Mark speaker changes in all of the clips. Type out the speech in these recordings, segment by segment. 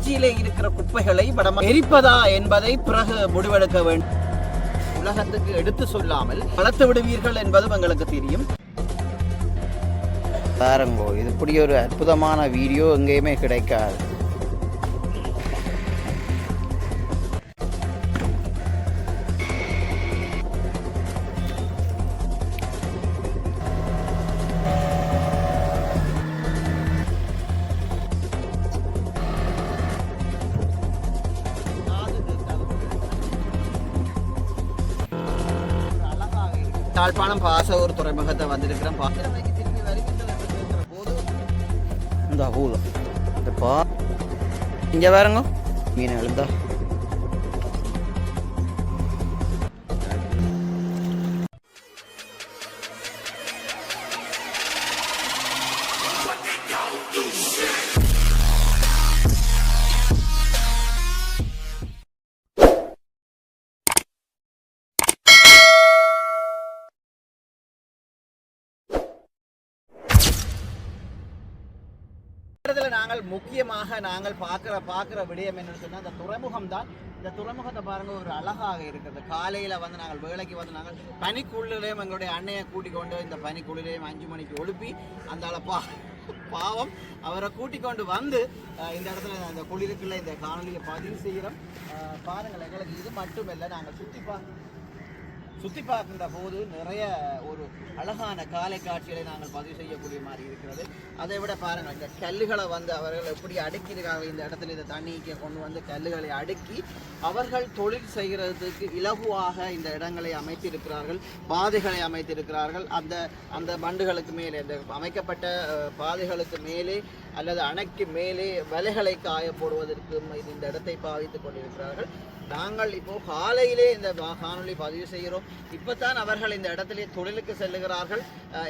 Speaker 1: கிளிநொச்சியிலே இருக்கிற குப்பைகளை எரிப்பதா என்பதை பிறகு முடிவெடுக்க வேண்டும். உலகத்துக்கு எடுத்து சொல்லாமல் வளர்த்து விடுவீர்கள் என்பதும் எங்களுக்கு தெரியும். பாருங்கோ, இது இப்படி ஒரு அற்புதமான வீடியோ எங்கேயுமே கிடைக்காது. யாழ்ப்பாணம் பாசவூர் துறைமுகத்தை வந்திருக்கிறோம். திரும்பி வருகின்ற போது இந்த பூதம் இந்த இங்க பாருங்க மீன் எழுந்தா நாங்கள் முக்கியமாக நாங்கள் பார்க்குற விடயம் என்னன்னு சொன்னால் இந்த துறைமுகம் தான். இந்த துறைமுகத்தை பாருங்க, ஒரு அழகாக இருக்குது. காலையில் வந்து நாங்கள் வேலைக்கு வந்து நாங்கள் பனிக்குள்ளிலையும் எங்களுடைய அன்னையை கூட்டிக் கொண்டு இந்த பனிக்குள்ளிலையும் 5 மணிக்கு எழுப்பி அந்த பாவம் அவரை கூட்டிக் கொண்டு வந்து இந்த இடத்துல அந்த குளிருக்குள்ள இந்த காணொலியை பதிவு செய்கிறோம். பாருங்கள், எங்களுக்கு இது மட்டுமில்லை, நாங்கள் சுற்றி பார்க்கின்ற போது நிறைய ஒரு அழகான காலை காட்சிகளை நாங்கள் பதிவு செய்யக்கூடிய மாதிரி இருக்கிறது. அதை விட பாருங்கள், இந்த கல்லுகளை வந்து அவர்கள் எப்படி அடுக்கியிருக்காங்க. இந்த இடத்துல இந்த தண்ணிக்கு கொண்டு வந்து கல்லுகளை அடுக்கி அவர்கள் தொழில் செய்கிறதுக்கு இலகுவாக இந்த இடங்களை அமைத்திருக்கிறார்கள், பாதைகளை அமைத்திருக்கிறார்கள். அந்த பண்டுகளுக்கு மேலே, இந்த அமைக்கப்பட்ட பாதைகளுக்கு மேலே அல்லது அணைக்கு மேலே வலைகளை காய போடுவதற்கு இந்த இடத்தை பாவித்துக் கொண்டிருக்கிறார்கள். நாங்கள் இப்போ காலையிலே இந்த காணொலி பதிவு செய்கிறோம். இப்போத்தான் அவர்கள் இந்த இடத்திலே தொழிலுக்கு செல்லுகிறார்கள்.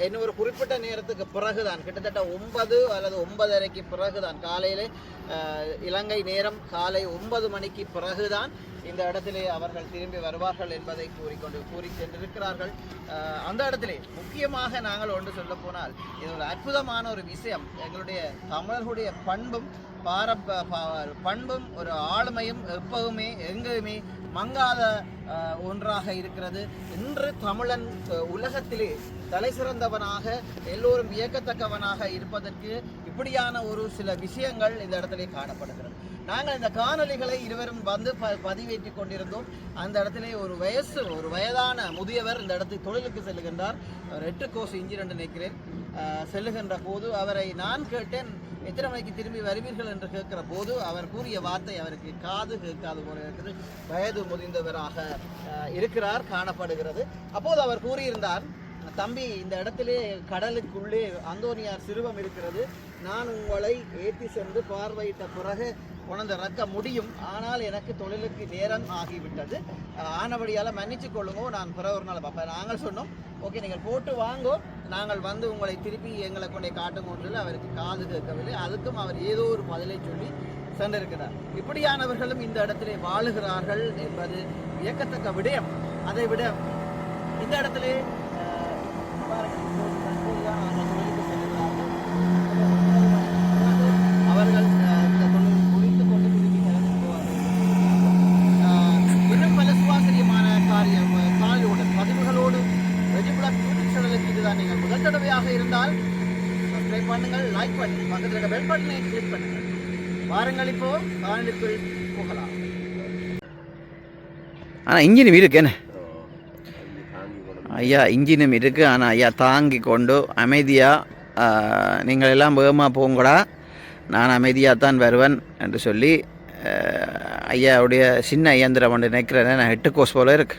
Speaker 1: இன்னும் ஒரு குறிப்பிட்ட நேரத்துக்கு பிறகுதான், கிட்டத்தட்ட 9 அல்லது 9:30 பிறகுதான், காலையிலே இலங்கை நேரம் காலை 9 மணிக்கு பிறகுதான் இந்த இடத்திலே அவர்கள் திரும்பி வருவார்கள் என்பதை கூறி சென்றிருக்கிறார்கள். அந்த இடத்திலே முக்கியமாக நாங்கள் ஒன்று சொல்ல போனால், இது ஒரு அற்புதமான ஒரு விஷயம். எங்களுடைய தமிழர்களுடைய பண்பும் ஒரு ஆளுமையும் எப்பவுமே எங்குமே மங்காத ஒன்றாக இருக்கிறது. இன்று தமிழன் உலகத்திலே தலை சிறந்தவனாக, எல்லோரும் வியக்கத்தக்கவனாக இருப்பதற்கு இப்படியான ஒரு சில விஷயங்கள் இந்த இடத்திலே காணப்படுகிறது. நாங்கள் இந்த காணொலிகளை இருவரும் வந்து பதிவேற்றி கொண்டிருந்தோம். அந்த இடத்துல ஒரு வயதான முதியவர் இந்த இடத்துக்கு தொழிலுக்கு செல்லுகின்றார். 8 கோர்ஸ் இன்ஜினியர் நினைக்கிறேன். செல்லுகின்ற போது அவரை நான் கேட்டேன், எத்தனை மணிக்கு திரும்பி வருவீர்கள் என்று கேட்கிற போது அவர் கூறிய வார்த்தை அவருக்கு காது கேட்காது போல இருக்குது. வயது முதிர்ந்தவராக இருக்கிறார், காணப்படுகிறது. அப்போது அவர் கூறியிருந்தார், தம்பி, இந்த இடத்திலே கடலுக்குள்ளே அந்தோனியார் சிறுவம் இருக்கிறது. நான் உங்களை ஏற்றி சென்று பார்வையிட்ட பிறகு கொண்டு இறக்க முடியும். ஆனால் எனக்கு தொழிலுக்கு நேரம் ஆகிவிட்டது. ஆனபடியால் மன்னிச்சு கொள்ளுங்கோ, நான் பிற ஒரு நாள் பார்ப்பேன். நாங்கள் சொன்னோம், ஓகே, நீங்கள் போட்டு வாங்கோ, நாங்கள் வந்து உங்களை திருப்பி எங்களை கொண்டே காட்டுங்கொண்டு. அவருக்கு காது கேட்கவில்லை. அதுக்கும் அவர் ஏதோ ஒரு பதிலை சொல்லி சென்றிருக்கிறார். இப்படியானவர்களும் இந்த இடத்திலே வாழுகிறார்கள் என்பது வியக்கத்தக்க விடயம். அதை விட இந்த இடத்திலே அவர்கள் இந்த தொழில் முடித்து கொண்டு திரும்பி கிளம்பி போவார்கள். இன்னும் பல சுவாசரியமான காலையோடு பதிவுகளோடு வெஜிபிளாக் யூடியூப் சேனலுக்கு இதுதான் நீங்கள் முதல் தடவையாக இருந்தால் சப்ஸ்கிரைப் பண்ணுங்கள், லைக் பண்ணி பக்கத்தில் இருக்க பெல் பட்டனை கிளிக் பண்ணுங்கள். வாருங்கள், இப்போ காணொலிக்குள் போகலாம். ஆனால் இன்ஜின் இருக்கேன்னு ஐயா, இன்ஜினும் இருக்குது. ஆனால் ஐயா தாங்கி கொண்டு அமைதியாக, நீங்கள் எல்லாம் வேகமாக போங்கடா, நான் அமைதியாக தான் வருவேன் என்று சொல்லி ஐயாவுடைய சின்ன இயந்திரம் ஒன்று நினைக்கிறேன். நான் 8 கோர்ஸ் போல இருக்கு.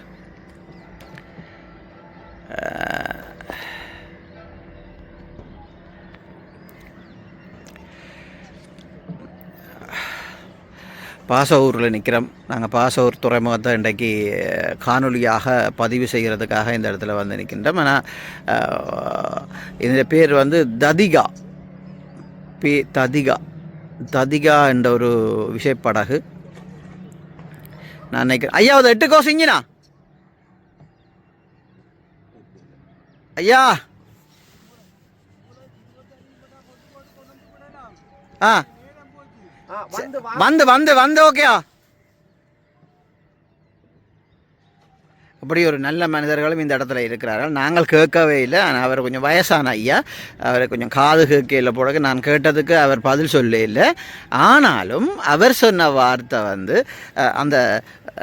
Speaker 1: பாசவூரில் நிற்கிறோம். நாங்கள் பாசவூர் துறைமுகத்தை இன்றைக்கு காணொலியாக பதிவு செய்கிறதுக்காக இந்த இடத்துல வந்து நிற்கின்றோம். ஆனால் இந்த பேர் வந்து ததிகா ததிகா என்ற ஒரு விசைப்படகு. நான் நினைக்கிறேன் ஐயா, 8 கோர்ஸ் இன்ஜினா ஐயா? ஆ வந்து வந்து வந்து ஓகேயா. அப்படி ஒரு நல்ல மனிதர்களும் இந்த இடத்துல இருக்கிறார்கள். நாங்கள் கேட்கவே இல்லை. ஆனால் அவர் கொஞ்சம் வயசான ஐயா, அவரை கொஞ்சம் காது கேட்கல போட நான் கேட்டதுக்கு அவர் பதில் சொல்ல இல்லை. ஆனாலும் அவர் சொன்ன வார்த்தை வந்து அந்த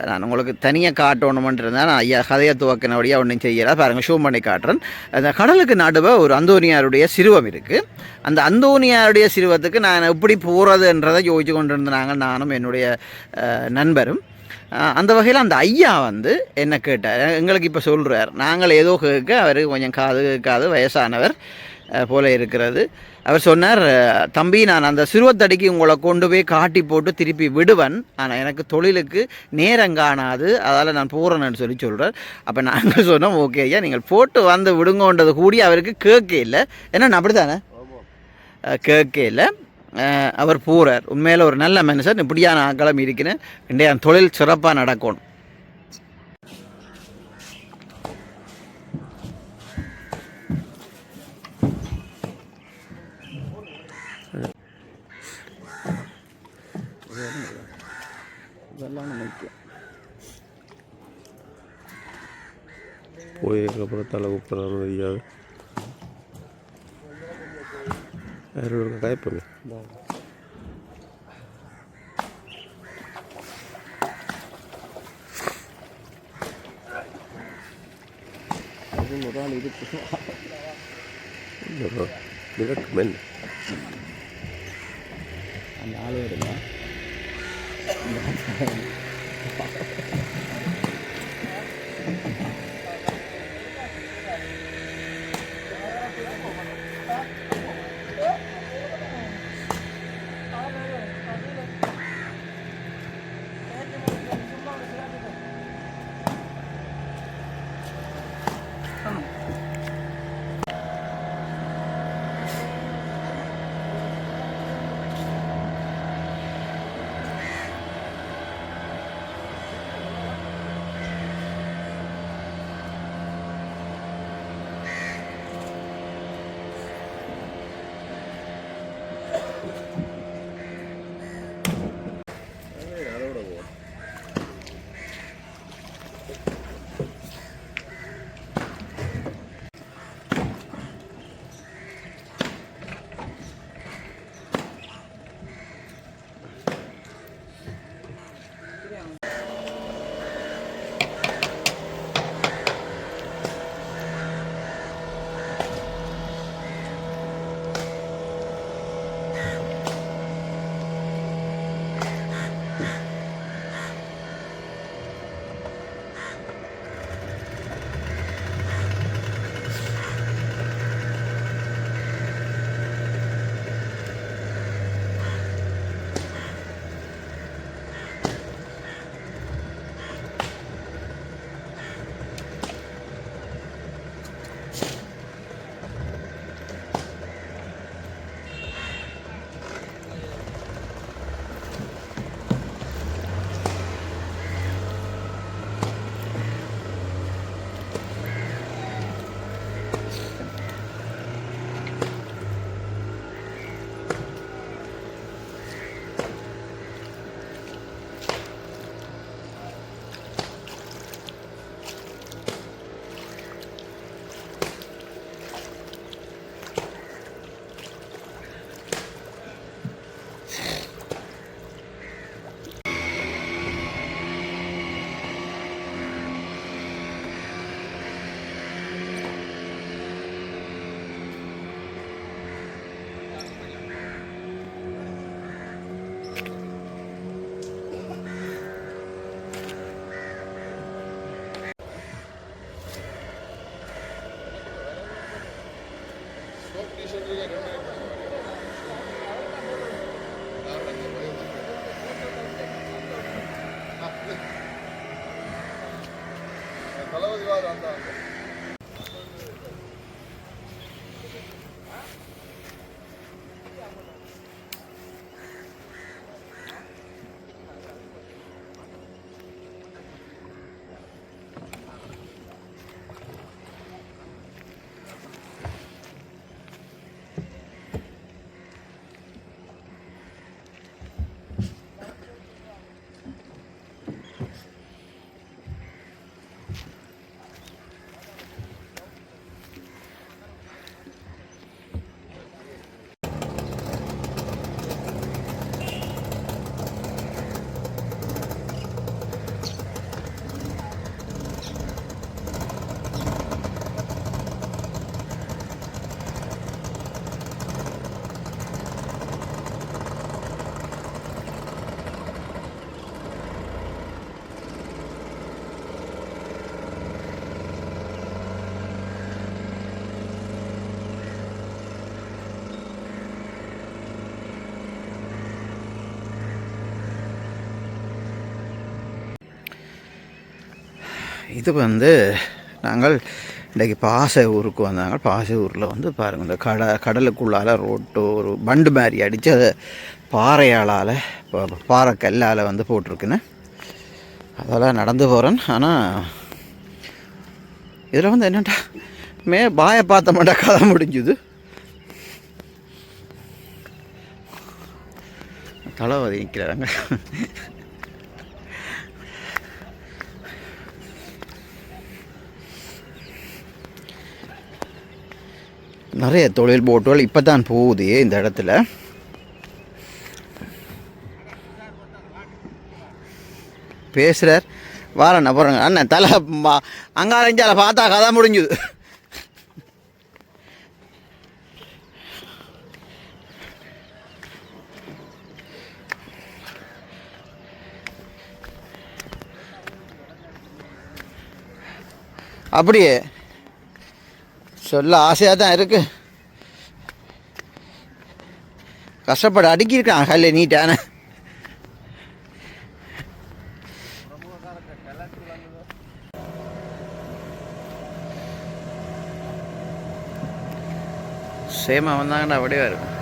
Speaker 1: நான் உங்களுக்கு தனியாக காட்டணுமென்றிருந்தேன். நான் ஐயா கதையை துவக்கினபடியாக ஒன்றும் செய்யலை. பாருங்கள், ஷூ பண்ணி காட்டுறேன். அந்த கடலுக்கு நடுவே ஒரு அந்தோனியாருடைய சிறுவம் இருக்குது. அந்த அந்தோனியாருடைய சிறுவத்துக்கு நான் எப்படி போகிறதுன்றதை யோசிச்சு கொண்டு இருந்தாங்க நானும் என்னுடைய நண்பரும். அந்த வகையில் அந்த ஐயா வந்து என்ன கேட்டார், எங்களுக்கு இப்போ சொல்கிறார். நாங்கள் ஏதோ கேட்க அவர் கொஞ்சம் காது கேட்காது வயசானவர் போல இருக்கிறது. அவர் சொன்னார், தம்பி நான் அந்த சிறுவத்தடிக்கு உங்களை கொண்டு போய் காட்டி போட்டு திருப்பி விடுவேன், ஆனால் எனக்கு தொழிலுக்கு நேரம் காணாது, அதால் நான் போகிறேன்னு சொல்கிறார். அப்போ நாங்கள் சொன்னோம், ஓகே ஐயா நீங்கள் போட்டு வந்து விடுங்கன்றது கூடி அவருக்கு கேட்க இல்லை. ஏன்னா அப்படி தானே கேட்க இல்லை. அவர் போகிறார். உண்மையில் ஒரு நல்ல மனுஷன். இப்படியான ஆக்களம் இருக்கிறேன். இன்றைய தொழில் சிறப்பாக நடக்கணும்.
Speaker 2: போயிருக்கப்புறம் தலை கூப்பிட்றான்னு தெரியாது. யாரோட காய்ப்பங்க மென்
Speaker 1: அந்த ஆளு வருமா இது வந்து நாங்கள் இன்றைக்கி பாசை ஊருக்கு வந்தாங்க. பாசை ஊரில் வந்து பாருங்கள் இந்த கடலுக்குள்ளால் ரோட்டு ஒரு பண்டு மாதிரி அடித்து அதை பாறையாளால் பாறை கல்லால் வந்து போட்டிருக்குன்னு அதெல்லாம் நடந்து போகிறேன். ஆனால் இதில் வந்து என்னட்டா பாயை பார்த்த மாட்டா கதை முடிஞ்சுது. தளபதி நிற்கிறாங்க. நிறைய தொழில் போட்டுகள் இப்போ தான் போகுது இந்த இடத்துல. பேசுகிறார் வாரண்ணா போகிறேங்க அண்ணன் தலை அங்காலஞ்சால பார்த்தா கதை முடிஞ்சுது. அப்படியே சொல்ல ஆசையாக தான் இருக்குது. கஷ்டப்பட அடுக்கியிருக்கான் கல்ல நீட்டான. சேமா வந்தாங்கடா அப்படியே இருக்கும்.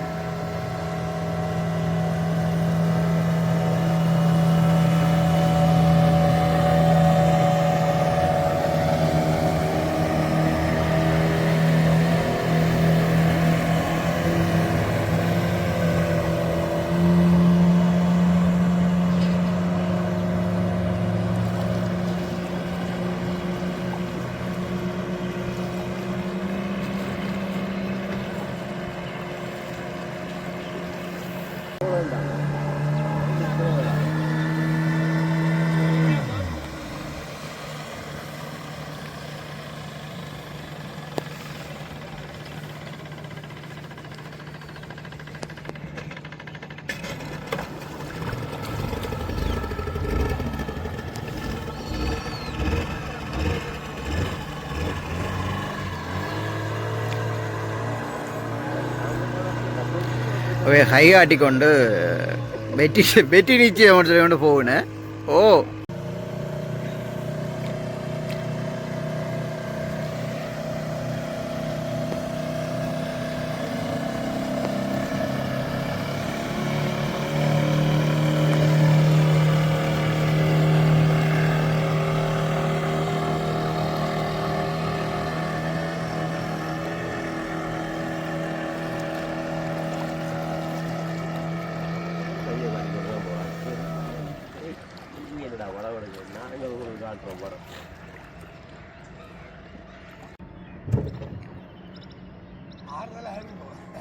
Speaker 1: கை காட்டிக்கொண்டு வெட்டி நிச்சயம் சொல்லி கொண்டு போகுனேன். ஓ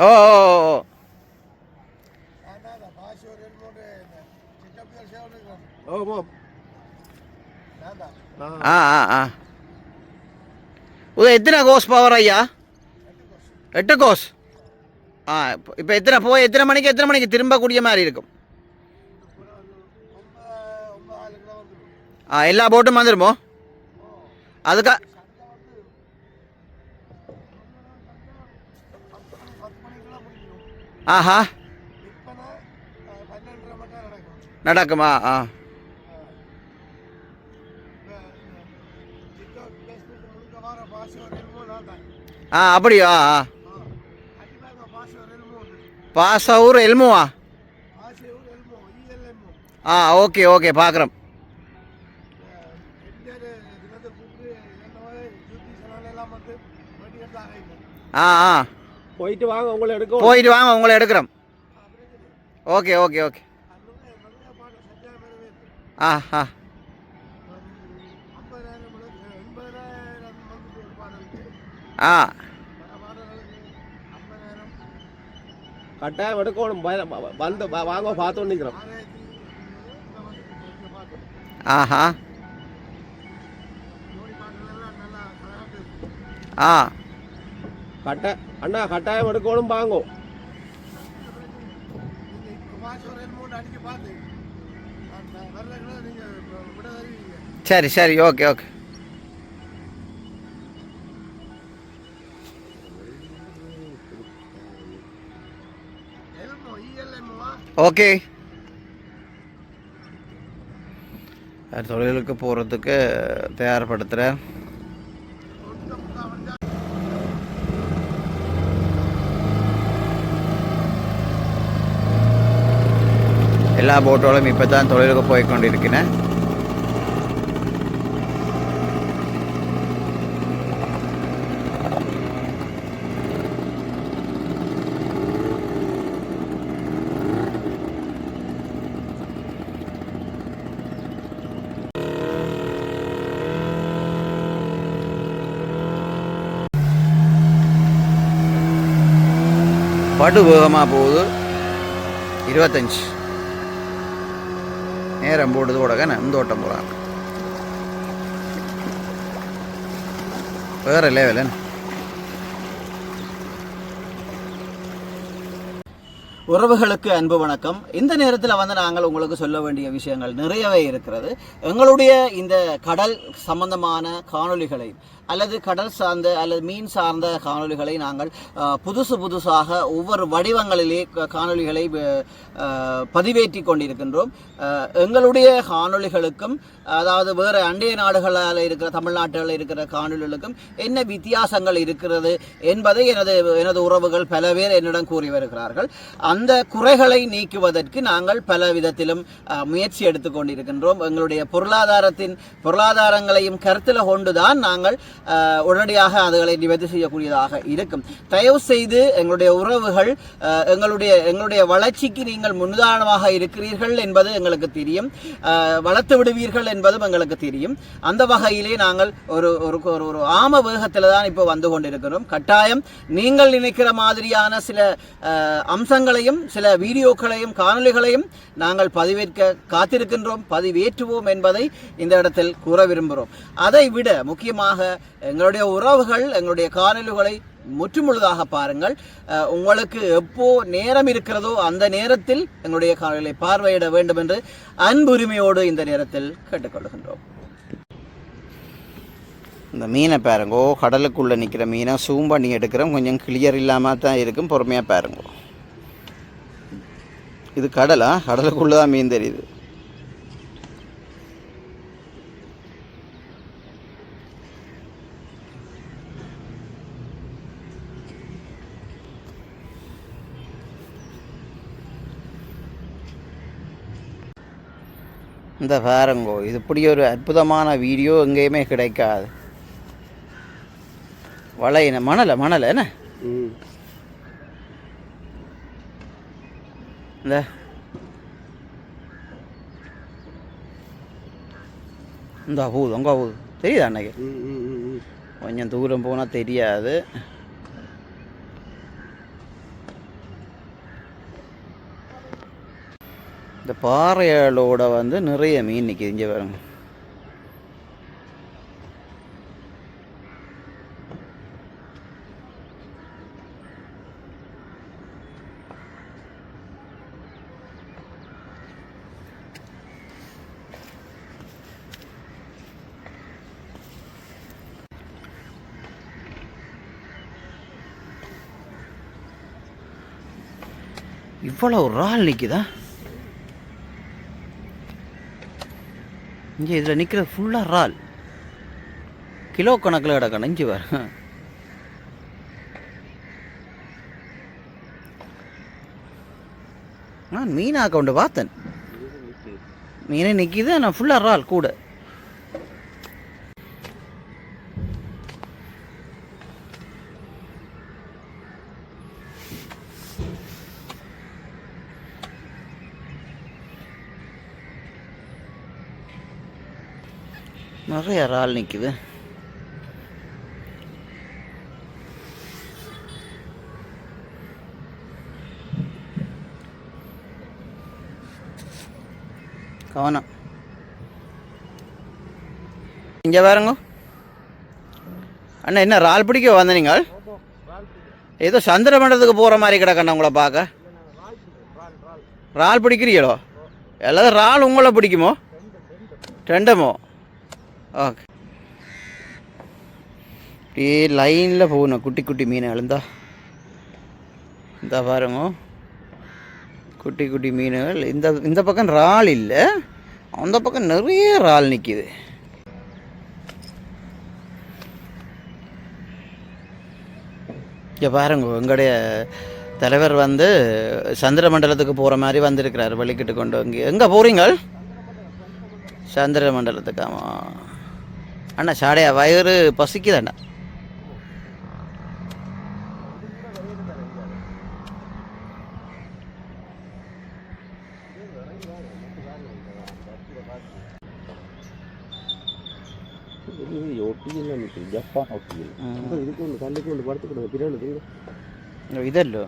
Speaker 1: ஓ எத்தனை கோஸ் பவர் ஐயா? 8 கோஸ். இப்போ எத்தனை மணிக்கு திரும்பக்கூடிய மாதிரி இருக்கும்? எல்லா போட்டும் வந்துடுமோ அதுக்கா? ஆஹா நடக்குமா? அப்படியா? பாசூர் எல்முவா? ஓகே ஓகே பார்க்குறோம். போயிட்டு வாங்க உங்களை எடுக்கிறோம். Okay okay okay. கட்டாயம் எடுக்கணும். வந்து வாங்க பார்த்து நிற்கிறோம். அண்ணா கட்டாயம் எடுக்கணும் வாங்கோ. சரி சரி ஓகே ஓகே. ஓகே தொழிலுக்கு போகிறதுக்கு தயார்படுத்துகிறேன். எல்லா போட்டோடும் இப்போ தான் தொழிலுக்கு போய் கொண்டிருக்கிறேன். படு வேகமாக போகுது. 25 நேரம் போடுது கூட இந்த ஓட்டம் போகிறாங்க. வேறு லெவலன். உறவுகளுக்கு அன்பு வணக்கம். இந்த நேரத்தில் வந்து நாங்கள் உங்களுக்கு சொல்ல வேண்டிய விஷயங்கள் நிறையவே இருக்கிறது. எங்களுடைய இந்த கடல் சம்பந்தமான காணொளிகளை அல்லது கடல் சார்ந்த அல்லது மீன் சார்ந்த காணொளிகளை நாங்கள் புதுசாக ஒவ்வொரு வடிவங்களிலே காணொளிகளை பதிவேற்றி கொண்டிருக்கின்றோம். எங்களுடைய காணொளிகளுக்கும் அதாவது வேறு அண்டைய நாடுகளால் இருக்கிற தமிழ்நாட்டில் இருக்கிற காணொளிகளுக்கும் என்ன வித்தியாசங்கள் இருக்கிறது என்பதை எனது உறவுகள் பல பேர் என்னிடம் கூறி வருகிறார்கள். அந்த குறைகளை நீக்குவதற்கு நாங்கள் பல விதத்திலும் முயற்சி எடுத்துக்கொண்டிருக்கின்றோம். எங்களுடைய பொருளாதாரங்களையும் கருத்தில் கொண்டுதான் நாங்கள் உடனடியாக அதுகளை நிவர்த்தி செய்யக்கூடியதாக இருக்கும். தயவு செய்து எங்களுடைய உறவுகள் எங்களுடைய வளர்ச்சிக்கு நீங்கள் முன்னுதாரணமாக இருக்கிறீர்கள் என்பது எங்களுக்கு தெரியும். வளர்த்து விடுவீர்கள் என்பதும் எங்களுக்கு தெரியும். அந்த வகையிலே நாங்கள் ஒரு ஆம வேகத்தில் தான் இப்போ வந்து கொண்டிருக்கிறோம். கட்டாயம் நீங்கள் நினைக்கிற மாதிரியான சில அம்சங்களையும் சில வீடியோக்களையும் காணொளிகளையும் நாங்கள் பதிவேற்க காத்திருக்கின்றோம், பதிவேற்றுவோம் என்பதை இந்த இடத்தில் கூற விரும்புகிறோம். அதை விட முக்கியமாக எங்களுடைய உறவுகள் எங்களுடைய காணொளிகளை முற்றுமுழுதாக பாருங்கள். உங்களுக்கு எப்போ நேரம் இருக்கிறதோ அந்த நேரத்தில் எங்களுடைய காணொளிகளை பார்வையிட வேண்டும் என்று அன்புரிமையோடு இந்த நேரத்தில் கேட்டுக்கொள்கின்றோம். இந்த மீனை பாருங்கோ, கடலுக்குள்ளே நிற்கிற மீனை சூம் பண்ணி எடுக்கிறோம். கொஞ்சம் கிளியர் இல்லாமல் தான் இருக்கும், பொறுமையாக பாருங்கோ. இது கடலா? கடலுக்குள்ளே தான் மீன் தெரியுது. இந்த பாருங்கோ, இது இப்படி ஒரு அற்புதமான வீடியோ எங்கேயுமே கிடைக்காது. வளையின மணலை என்ன இந்த போகுது அங்கே போகுது தெரியுதா அன்னைக்கு? கொஞ்சம் தூரம் போனால் தெரியாது. இந்த பாறைகளோட வந்து நிறைய மீன் நிற்கிது. இங்கே பாருங்க. இவ்வளோ ஒரு ஆள் நிற்குதா இங்கே? இதில் நிற்கிறது ஃபுல்லாக இறால், கிலோ கணக்கில் கிடக்கணும். இஞ்சி வர நான் மீனாக்க கொண்டு பார்த்தேன். மீனே நிற்கிது, நான் ஃபுல்லாக இறால் கூட. நிறைய இறால் நிற்குது. கவனம். இங்கே பாருங்க அண்ணா, என்ன இறால் பிடிக்க வந்த நீங்கள்? ஏதோ சந்திர மண்டலத்துக்கு போகிற மாதிரி கிடக்கண்ணா உங்களை பார்க்க. இறால் பிடிக்கிறீங்களோ? எல்லாரும் இறால் உங்களை பிடிக்குமோ? ரெண்டுமோ? ஓகே. அப்படியே லைனில் போகணும். குட்டி குட்டி மீன் எழுந்தா இந்த பாருங்க, குட்டி குட்டி மீன்கள். இந்த பக்கம் இறால் இல்லை, அந்த பக்கம் நிறைய இறால் நிற்கிது. இங்கே பாருங்க, எங்களுடைய தலைவர் வந்து சந்திர மண்டலத்துக்கு போகிற மாதிரி வந்திருக்கிறார், வலிக்கிட்டு கொண்டு. எங்கே போகிறீங்க? சந்திர மண்டலத்துக்கு. ஆமாம் அண்ணா, சாடையா வயிறு பசிக்குதாண்ணா. இதல்லோ.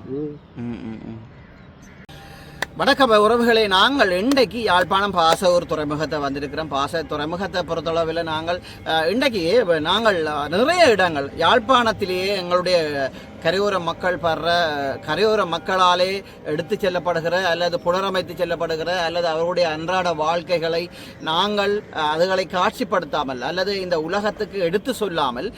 Speaker 1: வணக்கம் உறவுகளை, நாங்கள் இன்றைக்கு யாழ்ப்பாணம் பாசவூர் துறைமுகத்தை வந்திருக்கிறோம். துறைமுகத்தை பொறுத்தளவில் நாங்கள் இன்றைக்கு நாங்கள் நிறைய இடங்கள் யாழ்ப்பாணத்திலேயே எங்களுடைய கரையோர மக்கள் கரையோர மக்களாலே எடுத்து செல்லப்படுகிற அல்லது புனரமைத்து செல்லப்படுகிற அல்லது அவருடைய அன்றாட வாழ்க்கைகளை நாங்கள் அதுகளை காட்சிப்படுத்தாமல் அல்லது இந்த உலகத்துக்கு எடுத்து சொல்லாமல்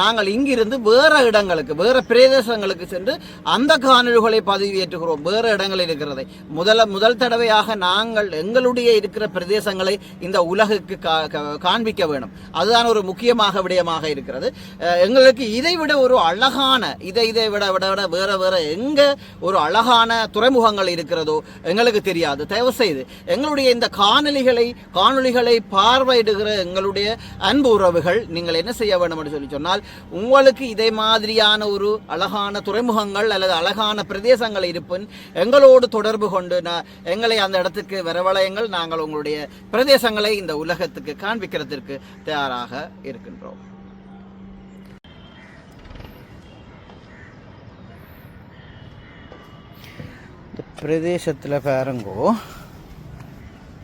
Speaker 1: நாங்கள் இங்கிருந்து வேறு இடங்களுக்கு, வேறு பிரதேசங்களுக்கு சென்று அந்த காணொளிகளை பதிவேற்றுகிறோம். வேறு இடங்கள் இருக்கிறதை முதல் தடவையாக நாங்கள் எங்களுடைய இருக்கிற பிரதேசங்களை இந்த உலகுக்கு காண்பிக்க வேண்டும். அதுதான் ஒரு முக்கியமாக விடயமாக இருக்கிறது. எங்களுக்கு இதைவிட ஒரு அழகான இதை விட வேற எங்க ஒரு அழகான துறைமுகங்கள் இருக்கிறதோ எங்களுக்கு தெரியாது. தயவு செய்து எங்களுடைய இந்த காணொளிகளை பார்வையிடுகிற எங்களுடைய அன்பு உறவுகள் நீங்கள் என்ன செய்ய வேண்டும் என்று சொன்னால், உங்களுக்கு இதே மாதிரியான ஒரு அழகான துறைமுகங்கள் அல்லது அழகான பிரதேசங்கள் இருப்பின் எங்களோடு தொடர்பு கொண்டு எங்களை அந்த இடத்துக்கு வரவழையுங்கள். நாங்கள் உங்களுடைய பிரதேசங்களை இந்த உலகத்துக்கு காண்பிக்கிறதுக்கு தயாராக இருக்கின்றோம். இந்த பிரதேசத்தில் பாருங்கோ,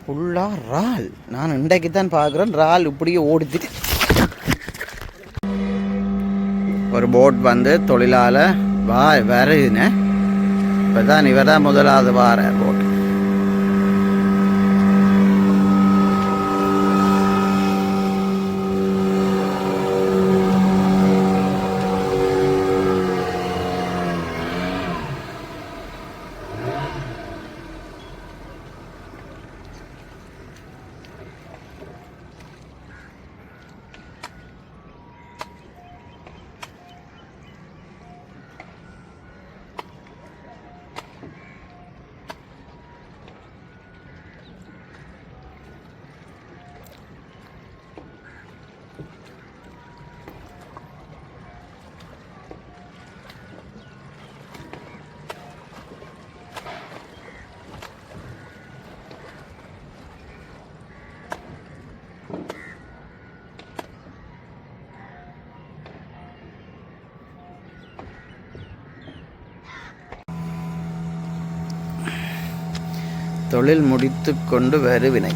Speaker 1: ஃபுல்லாக இறால். நான் இன்றைக்கு தான் பார்க்குறேன், இறால் இப்படியே ஓடுது. ஒரு போட் வந்து தொழிலால் வருதுன்னு இப்போ தான் இவர் தான் முதலாவது வார போட். தொழில் முடித்து கொண்டு வருவினை.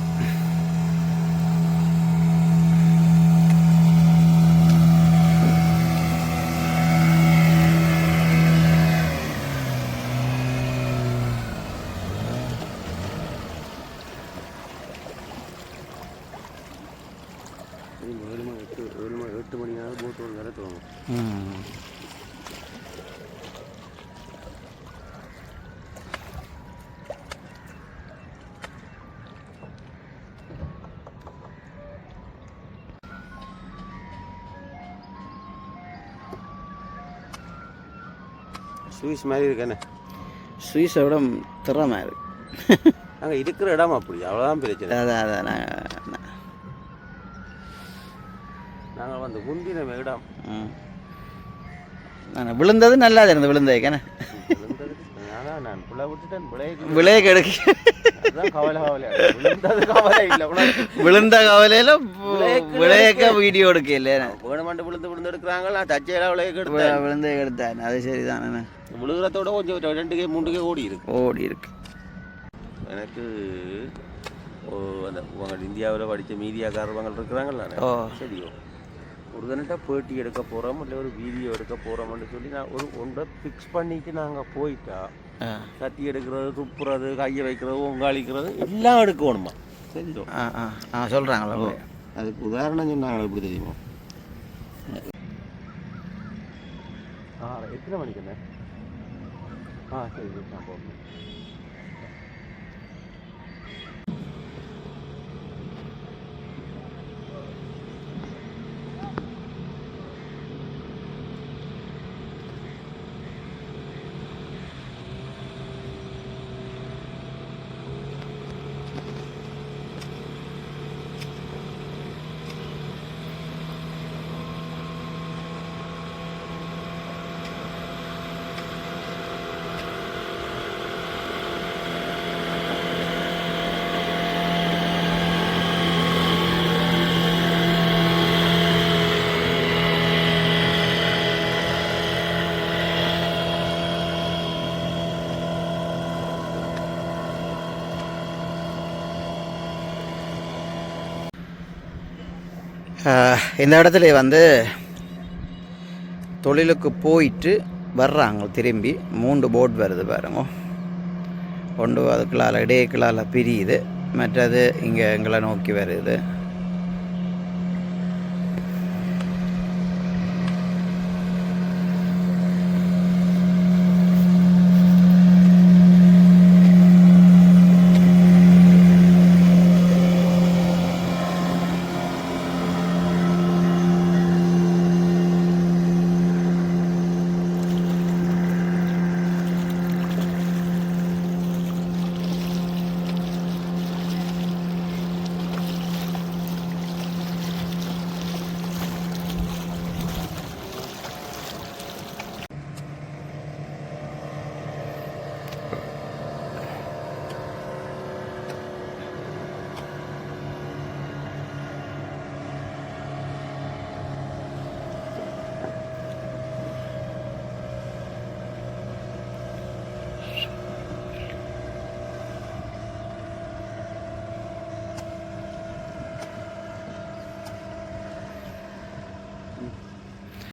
Speaker 2: எட்டு மணி நேரம் போட்டு ஒரு வேலை தோணும். சுவிஸ் மாதிரி இருக்கானே,
Speaker 1: சுவிஸை விட திறமை இருக்கு.
Speaker 2: அங்கே இருக்கிற இடம் அப்படி, அவ்வளோதான் பிரச்சனை.
Speaker 1: அதான்
Speaker 2: நாங்கள் வந்து குந்தின இடம்.
Speaker 1: நான் விழுந்தது நல்லா இருந்தது. விழுந்ததுக்கானே
Speaker 2: நான் பிள்ளை விட்டுட்டேன்.
Speaker 1: விளைய கெடுக்க விழுந்த கவலையில விளையக்க வீடியோ எடுக்க இல்லை.
Speaker 2: வேணுமாண்டு விழுந்து எடுக்கிறாங்க. நான் தச்சையெல்லாம்
Speaker 1: விழுந்தே எடுத்தேன். அது சரிதான்.
Speaker 2: விழுகிறதோட கொஞ்சம் 2K 3K ஓடி இருக்கு. எனக்கு அந்த உங்கள் இந்தியாவில் படித்த மீடியாக்காரவங்க இருக்கிறாங்கல்ல, சரியோ ஒரு தனிட்ட பேட்டி எடுக்க போகிறோம் இல்லை ஒரு வீடியோ எடுக்க போகிறோம்னு சொல்லி நான் ஒன்றை ஃபிக்ஸ் பண்ணிட்டு நாங்கள் போயிட்டா கத்தி எடுக்கிறது, துப்புறது, கையை வைக்கிறது, ஒங்காளிக்கிறது எல்லாம் எடுக்கணுமா? சரியோ
Speaker 1: சொல்கிறாங்களா?
Speaker 2: அதுக்கு உதாரணம் சொன்னாங்க. எப்படி தெரியுமா? எத்தனை மணிக்குண்ணே? சரி நான் போகணும்.
Speaker 1: இந்த இடத்துல வந்து தொழிலுக்கு போயிட்டு வர்றாங்க திரும்பி 3 போட் வருது பாருங்க. கொண்டு அதுக்குள்ளால் இடையக்குள்ளால் பிரியுது, மற்றது இங்கே எங்களை நோக்கி வருது.